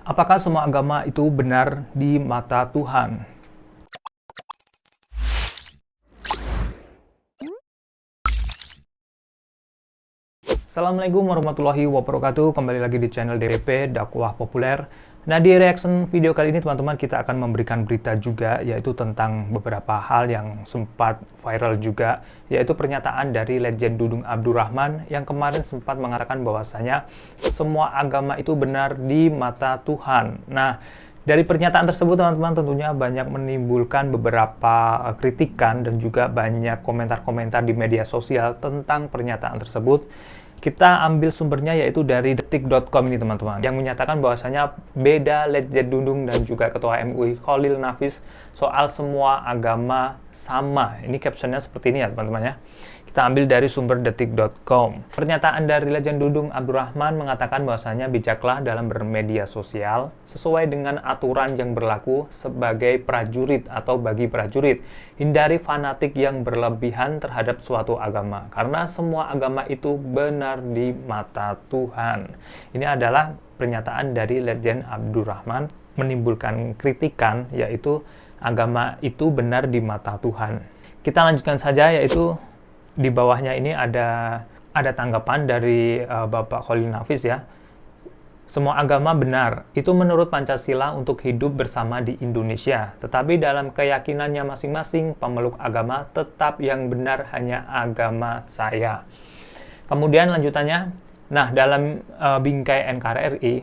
Apakah semua agama itu benar di mata Tuhan? Assalamualaikum warahmatullahi wabarakatuh. Kembali lagi di channel DPP Dakwah Populer. Nah, di reaction video kali ini teman-teman kita akan memberikan berita juga, yaitu tentang beberapa hal yang sempat viral juga, yaitu pernyataan dari Legend Dudung Abdurrahman yang kemarin sempat mengatakan bahwasanya semua agama itu benar di mata Tuhan. Nah, dari pernyataan tersebut teman-teman tentunya banyak menimbulkan beberapa kritikan dan juga banyak komentar-komentar di media sosial tentang pernyataan tersebut. Kita ambil sumbernya yaitu dari detik.com ini teman-teman, yang menyatakan bahwasanya beda Legend Dudung dan juga Ketua MUI Khalil Nafis soal semua agama sama. Ini captionnya seperti ini ya teman-teman ya. Kita ambil dari sumber detik.com. Pernyataan dari Legend Dudung Abdurrahman mengatakan bahwasanya bijaklah dalam bermedia sosial sesuai dengan aturan yang berlaku sebagai prajurit atau bagi prajurit. Hindari fanatik yang berlebihan terhadap suatu agama, karena semua agama itu benar di mata Tuhan. Ini adalah pernyataan dari Legend Abdurrahman menimbulkan kritikan, yaitu agama itu benar di mata Tuhan. Kita lanjutkan saja, yaitu di bawahnya ini ada tanggapan dari Bapak Khalil Nafis ya. Semua agama benar, itu menurut Pancasila untuk hidup bersama di Indonesia. Tetapi dalam keyakinannya masing-masing, pemeluk agama tetap yang benar hanya agama saya. Kemudian lanjutannya, nah dalam bingkai NKRI,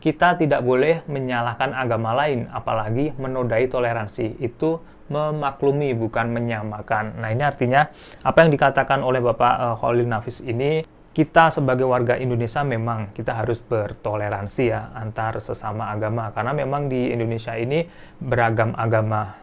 kita tidak boleh menyalahkan agama lain, apalagi menodai toleransi. Itu memaklumi, bukan menyamakan. Nah, ini artinya apa yang dikatakan oleh Bapak Khalil Nafis ini, kita sebagai warga Indonesia memang kita harus bertoleransi ya antar sesama agama, karena memang di Indonesia ini beragam agama.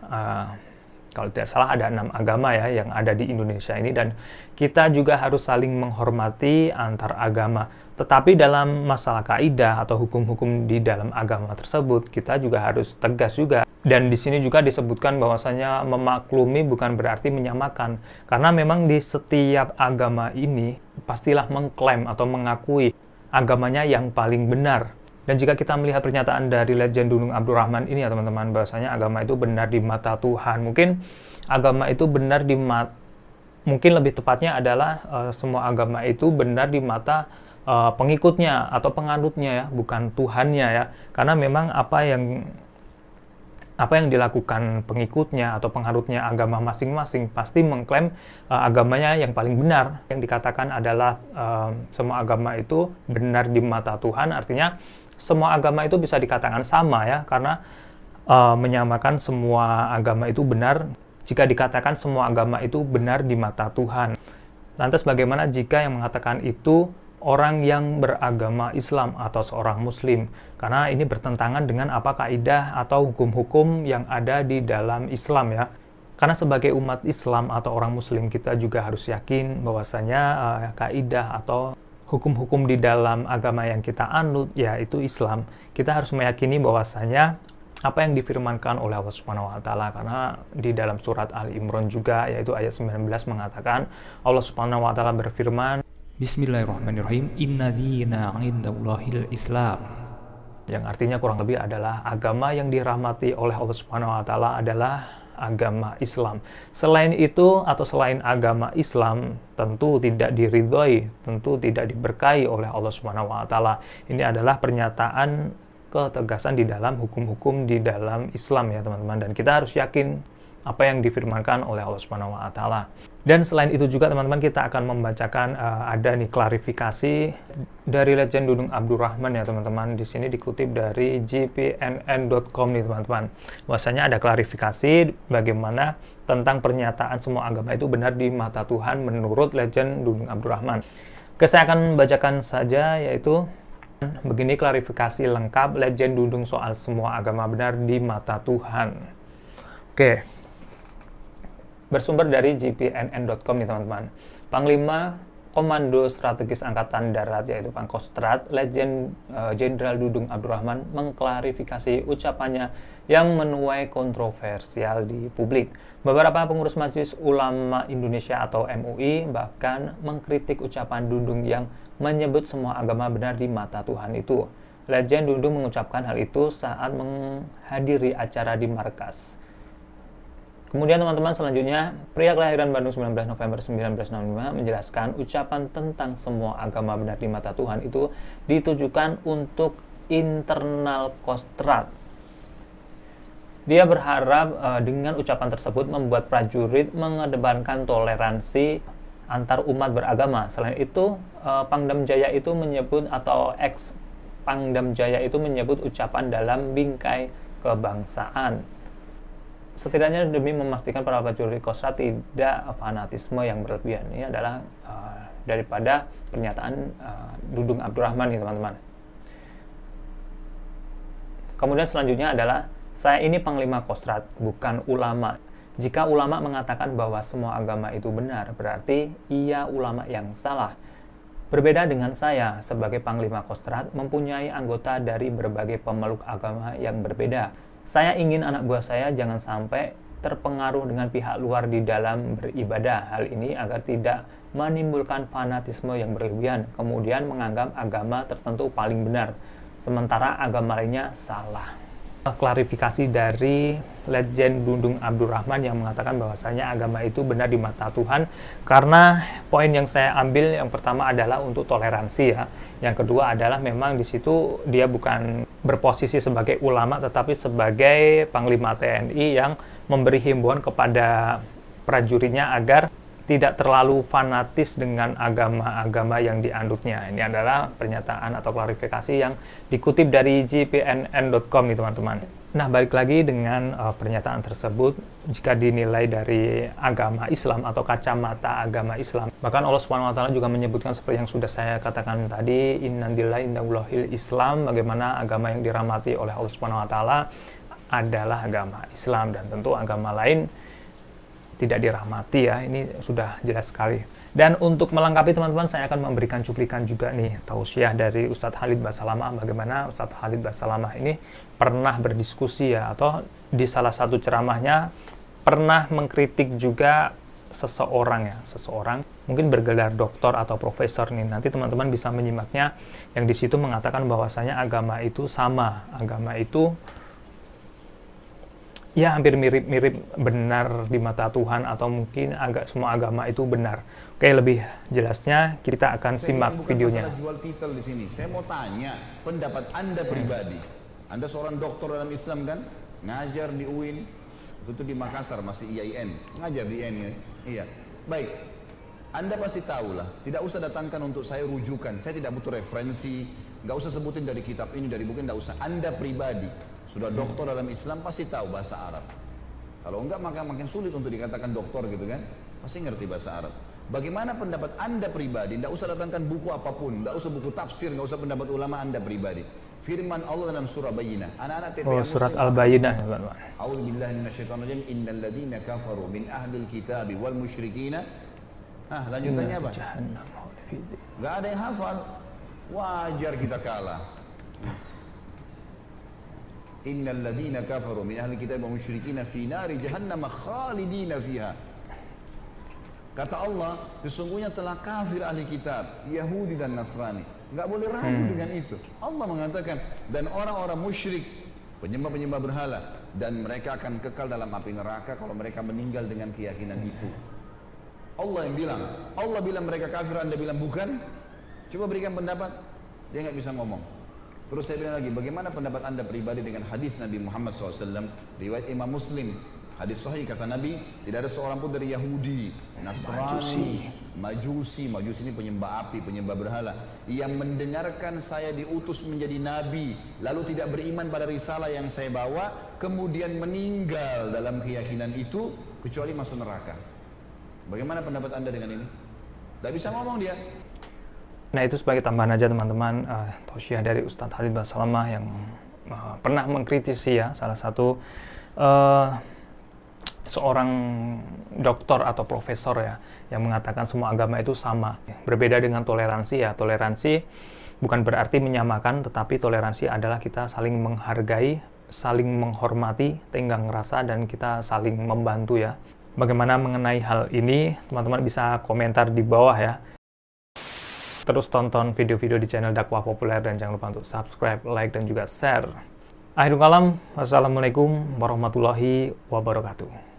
Kalau tidak salah ada 6 agama ya yang ada di Indonesia ini, dan kita juga harus saling menghormati antar agama. Tetapi dalam masalah kaidah atau hukum-hukum di dalam agama tersebut, kita juga harus tegas juga. Dan di sini juga disebutkan bahwasanya memaklumi bukan berarti menyamakan, karena memang di setiap agama ini pastilah mengklaim atau mengakui agamanya yang paling benar. Dan jika kita melihat pernyataan dari Legend Dudung Abdurrahman ini ya teman-teman, bahwasanya agama itu benar di mata Tuhan. Mungkin agama itu benar di mata, mungkin lebih tepatnya adalah semua agama itu benar di mata pengikutnya atau penganutnya ya, bukan Tuhannya ya. Karena memang apa yang dilakukan pengikutnya atau penganutnya agama masing-masing pasti mengklaim agamanya yang paling benar. Yang dikatakan adalah semua agama itu benar di mata Tuhan, artinya semua agama itu bisa dikatakan sama ya, karena menyamakan semua agama itu benar jika dikatakan semua agama itu benar di mata Tuhan. Lantas bagaimana jika yang mengatakan itu orang yang beragama Islam atau seorang Muslim? Karena ini bertentangan dengan apa kaidah atau hukum-hukum yang ada di dalam Islam ya. Karena sebagai umat Islam atau orang Muslim, kita juga harus yakin bahwasanya kaidah atau hukum-hukum di dalam agama yang kita anut yaitu Islam. Kita harus meyakini bahwasanya apa yang difirmankan oleh Allah Subhanahu wa taala, karena di dalam surat Ali Imran juga yaitu ayat 19 mengatakan Allah Subhanahu wa taala berfirman, Bismillahirrahmanirrahim, Inna dina 'indallahil Islam. Yang artinya kurang lebih adalah agama yang dirahmati oleh Allah Subhanahu wa taala adalah agama Islam. Selain itu atau selain agama Islam tentu tidak diridhoi, tentu tidak diberkahi oleh Allah Subhanahu wa taala. Ini adalah pernyataan ketegasan di dalam hukum-hukum di dalam Islam ya teman-teman, dan kita harus yakin apa yang difirmankan oleh Allah Subhanahu wa taala. Dan selain itu juga teman-teman, kita akan membacakan ada nih klarifikasi dari Legend Dudung Abdurrahman ya teman-teman. Di sini dikutip dari gpnn.com nih teman-teman. Bahwasanya ada klarifikasi bagaimana tentang pernyataan semua agama itu benar di mata Tuhan menurut Legend Dudung Abdurrahman. Oke, saya akan membacakan saja, yaitu begini klarifikasi lengkap Legend Dudung soal semua agama benar di mata Tuhan. Oke. Bersumber dari gpnn.com nih teman-teman. Panglima Komando Strategis Angkatan Darat yaitu Pangkostrat, Letjen Jenderal Dudung Abdurrahman mengklarifikasi ucapannya yang menuai kontroversial di publik. Beberapa pengurus Majelis Ulama Indonesia atau MUI bahkan mengkritik ucapan Dudung yang menyebut semua agama benar di mata Tuhan itu. Letjen Dudung mengucapkan hal itu saat menghadiri acara di markas. Kemudian teman-teman selanjutnya, pria kelahiran Bandung 19 November 1965 menjelaskan ucapan tentang semua agama benar di mata Tuhan itu ditujukan untuk internal Kostrat. Dia berharap dengan ucapan tersebut membuat prajurit mengedepankan toleransi antar umat beragama. Selain itu, Pangdam Jaya itu menyebut atau ex Pangdam Jaya itu menyebut ucapan dalam bingkai kebangsaan. Setidaknya demi memastikan para prajurit Kostrat tidak fanatisme yang berlebihan. Ini adalah daripada pernyataan Dudung Abdurrahman nih teman-teman. Kemudian selanjutnya adalah, saya ini Panglima Kostrat, bukan ulama. Jika ulama mengatakan bahwa semua agama itu benar, berarti ia ulama yang salah. Berbeda dengan saya, sebagai Panglima Kostrat, mempunyai anggota dari berbagai pemeluk agama yang berbeda. Saya ingin anak buah saya jangan sampai terpengaruh dengan pihak luar di dalam beribadah. Hal ini agar tidak menimbulkan fanatisme yang berlebihan, kemudian menganggap agama tertentu paling benar, sementara agama lainnya salah. Klarifikasi dari Letjen Dudung Abdurrahman yang mengatakan bahwasanya agama itu benar di mata Tuhan, karena poin yang saya ambil yang pertama adalah untuk toleransi ya. Yang kedua adalah memang di situ dia bukan berposisi sebagai ulama tetapi sebagai Panglima TNI yang memberi himbauan kepada prajuritnya agar tidak terlalu fanatis dengan agama-agama yang dianutnya. Ini adalah pernyataan atau klarifikasi yang dikutip dari jpnn.com nih teman-teman. Nah, balik lagi dengan pernyataan tersebut, jika dinilai dari agama Islam atau kacamata agama Islam, bahkan Allah Subhanahu wa taala juga menyebutkan seperti yang sudah saya katakan tadi, innalillahi innallahi Islam, bagaimana agama yang dirahmati oleh Allah Subhanahu wa taala adalah agama Islam, dan tentu agama lain tidak dirahmati ya, ini sudah jelas sekali. Dan untuk melengkapi teman-teman, saya akan memberikan cuplikan juga nih tausiah dari Ustadz Khalid Basalamah, bagaimana Ustadz Khalid Basalamah ini pernah berdiskusi ya, atau di salah satu ceramahnya pernah mengkritik juga seseorang, mungkin bergelar doktor atau profesor nih. Nanti teman-teman bisa menyimaknya, yang di situ mengatakan bahwasanya agama itu sama, agama itu ya hampir mirip-mirip benar di mata Tuhan, atau mungkin semua agama itu benar. Oke, lebih jelasnya kita akan simak videonya. Jual titel di sini. Saya mau tanya pendapat Anda pribadi. Anda seorang doktor dalam Islam kan? Ngajar di UIN, itu di Makassar masih IAIN. Ngajar di IAIN ya. Iya. Baik. Anda pasti tahulah, tidak usah datangkan untuk saya rujukan. Saya tidak butuh referensi, nggak usah sebutin dari kitab ini, dari buku, nggak usah. Anda pribadi sudah doktor dalam Islam pasti tahu bahasa Arab. Kalau enggak maka makin sulit untuk dikatakan doktor gitu kan. Pasti ngerti bahasa Arab. Bagaimana pendapat Anda pribadi? Tidak usah datangkan buku apapun, tidak usah buku tafsir, tidak usah pendapat ulama Anda pribadi. Firman Allah dalam surah Bayyinah. Anak-anak TPA surat Al-Bayyinah ya, teman-teman. A'udzubillahi minasyaitonirrajim. Innal ladzina kafaru min ahlil kitabi wal musyrikina. Lanjutannya apa? Enggak ada yang hafal. Wajar kita kalah. Innal ladzina kafaru min ahli kitab wa musyrikina fi nari jahannam khalidina fiha. Kata Allah, sesungguhnya telah kafir ahli kitab, Yahudi dan Nasrani. Enggak boleh ragu dengan itu. Allah mengatakan, dan orang-orang musyrik, penyembah-penyembah berhala, dan mereka akan kekal dalam api neraka kalau mereka meninggal dengan keyakinan itu. Allah yang bilang, Allah bilang mereka kafir, Anda bilang bukan. Coba berikan pendapat. Dia nggak bisa ngomong. Terus saya bilang lagi, bagaimana pendapat Anda pribadi dengan hadis Nabi Muhammad SAW, riwayat Imam Muslim, hadis sahih, kata Nabi, tidak ada seorang pun dari Yahudi, Nasrani, Majusi ini penyembah api, penyembah berhala, yang mendengarkan saya diutus menjadi Nabi, lalu tidak beriman pada risalah yang saya bawa, kemudian meninggal dalam keyakinan itu, kecuali masuk neraka. Bagaimana pendapat Anda dengan ini? Tidak bisa ngomong dia. Nah, itu sebagai tambahan aja teman-teman, tausiah dari Ustadz Khalid Basalamah yang pernah mengkritisi ya salah satu seorang doktor atau profesor ya yang mengatakan semua agama itu sama. Berbeda dengan toleransi ya. Toleransi bukan berarti menyamakan, tetapi toleransi adalah kita saling menghargai, saling menghormati, tenggang rasa, dan kita saling membantu ya. Bagaimana mengenai hal ini? Teman-teman bisa komentar di bawah ya. Terus tonton video-video di channel Dakwah Populer dan jangan lupa untuk subscribe, like, dan juga share. Akhirul kalam, wassalamualaikum warahmatullahi wabarakatuh.